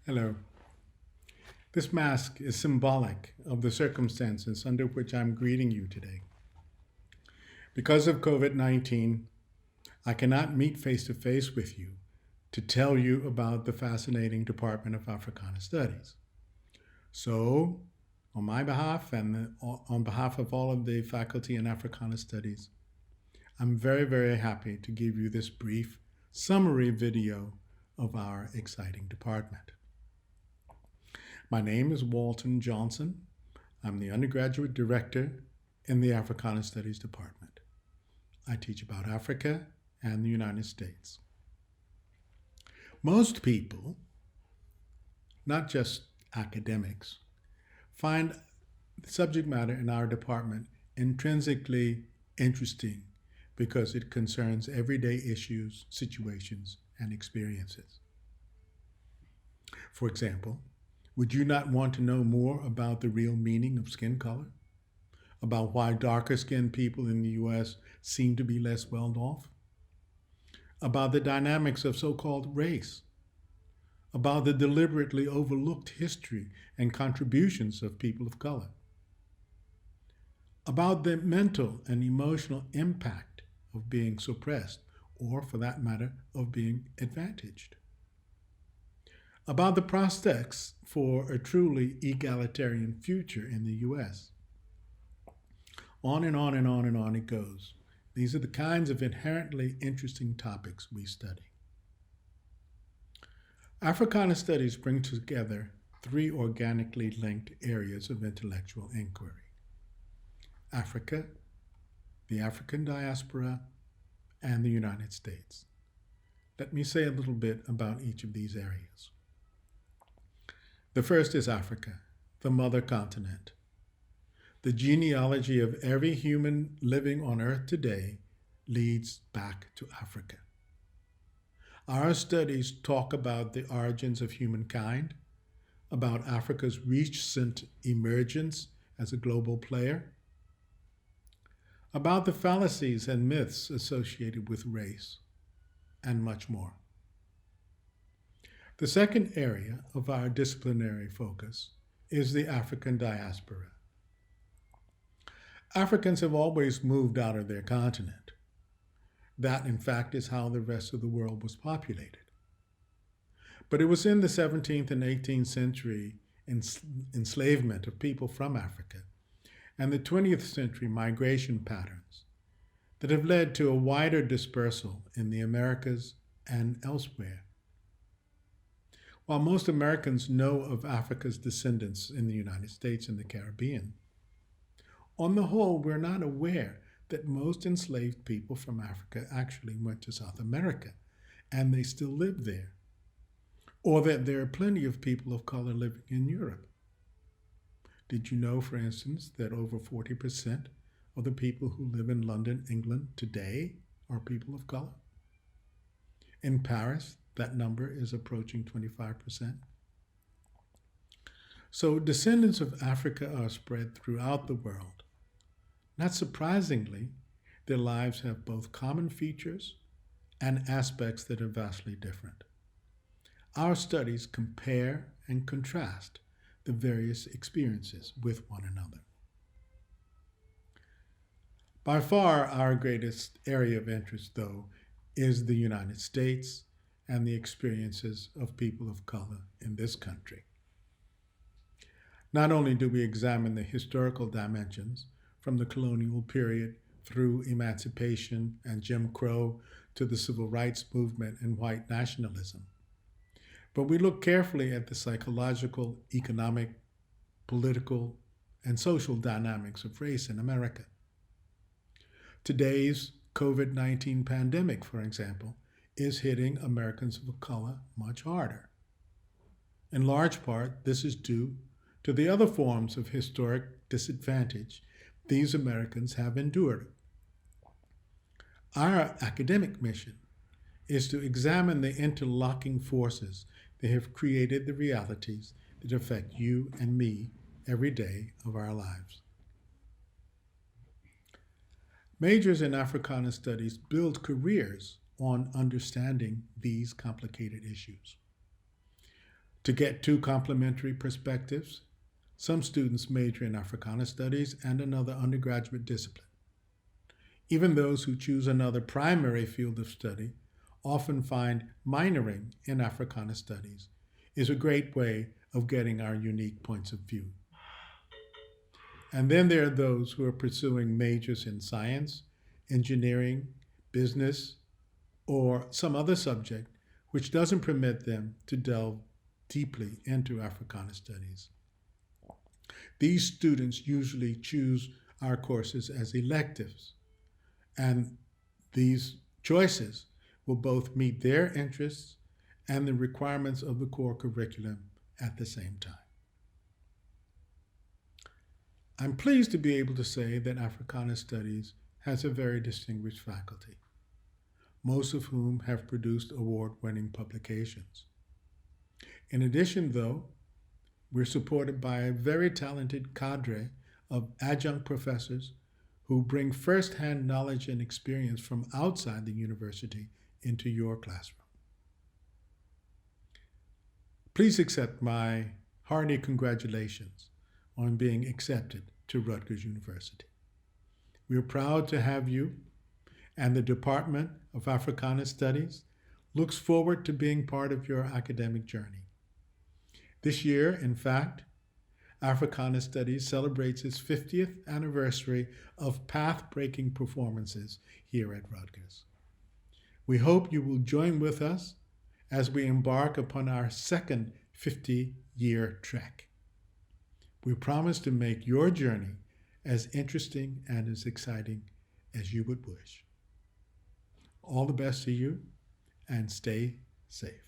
Hello. This mask is symbolic of the circumstances under which I'm greeting you today. Because of COVID 19, I cannot meet face to face with you to tell you about the fascinating Department of Africana Studies. So, on my behalf and on behalf of all of the faculty in Africana Studies, I'm very, very happy to give you this brief summary video of our exciting department. My name is Walton Johnson. I'm the undergraduate director in the Africana Studies Department. I teach about Africa and the United States. Most people, not just academics, find the subject matter in our department intrinsically interesting because it concerns everyday issues, situations, and experiences. For example, would you not want to know more about the real meaning of skin color? About why darker skinned people in the US seem to be less well off? About the dynamics of so called race? About the deliberately overlooked history and contributions of people of color? About the mental and emotional impact of being suppressed, or for that matter, of being advantaged? About the prospects for a truly egalitarian future in the US. On and on and on and on it goes. These are the kinds of inherently interesting topics we study. Africana Studies bring together three organically linked areas of intellectual inquiry: Africa, the African diaspora, and the United States. Let me say a little bit about each of these areas. The first is Africa, the mother continent. The genealogy of every human living on Earth today leads back to Africa. Our studies talk about the origins of humankind, about Africa's recent emergence as a global player, about the fallacies and myths associated with race, and much more. The second area of our disciplinary focus is the African diaspora. Africans have always moved out of their continent. That, in fact, is how the rest of the world was populated. But it was in the 17th and 18th century enslavement of people from Africa and the 20th century migration patterns that have led to a wider dispersal in the Americas and elsewhere. While most Americans know of Africa's descendants in the United States and the Caribbean, on the whole, we're not aware that most enslaved people from Africa actually went to South America and they still live there, or that there are plenty of people of color living in Europe. Did you know, for instance, that over 40% of the people who live in London, England today are people of color? In Paris, that number is approaching 25%. So descendants of Africa are spread throughout the world. Not surprisingly, their lives have both common features and aspects that are vastly different. Our studies compare and contrast the various experiences with one another. By far, our greatest area of interest, though, is the United States and the experiences of people of color in this country. Not only do we examine the historical dimensions from the colonial period through emancipation and Jim Crow to the civil rights movement and white nationalism, but we look carefully at the psychological, economic, political, and social dynamics of race in America. Today's COVID-19 pandemic, for example, is hitting Americans of color much harder. In large part, this is due to the other forms of historic disadvantage these Americans have endured. Our academic mission is to examine the interlocking forces that have created the realities that affect you and me every day of our lives. Majors in Africana Studies build careers on understanding these complicated issues. To get two complementary perspectives, some students major in Africana studies and another undergraduate discipline. Even those who choose another primary field of study often find minoring in Africana studies is a great way of getting our unique points of view. And then there are those who are pursuing majors in science, engineering, business, or some other subject which doesn't permit them to delve deeply into Africana studies. These students usually choose our courses as electives, and these choices will both meet their interests and the requirements of the core curriculum at the same time. I'm pleased to be able to say that Africana Studies has a very distinguished faculty, most of whom have produced award-winning publications. In addition, though, we're supported by a very talented cadre of adjunct professors who bring first-hand knowledge and experience from outside the university into your classroom. Please accept my hearty congratulations on being accepted to Rutgers University. We are proud to have you, and the Department of Africana Studies looks forward to being part of your academic journey. This year, in fact, Africana Studies celebrates its 50th anniversary of path-breaking performances here at Rutgers. We hope you will join with us as we embark upon our second 50-year trek. We promise to make your journey as interesting and as exciting as you would wish. All the best to you, and stay safe.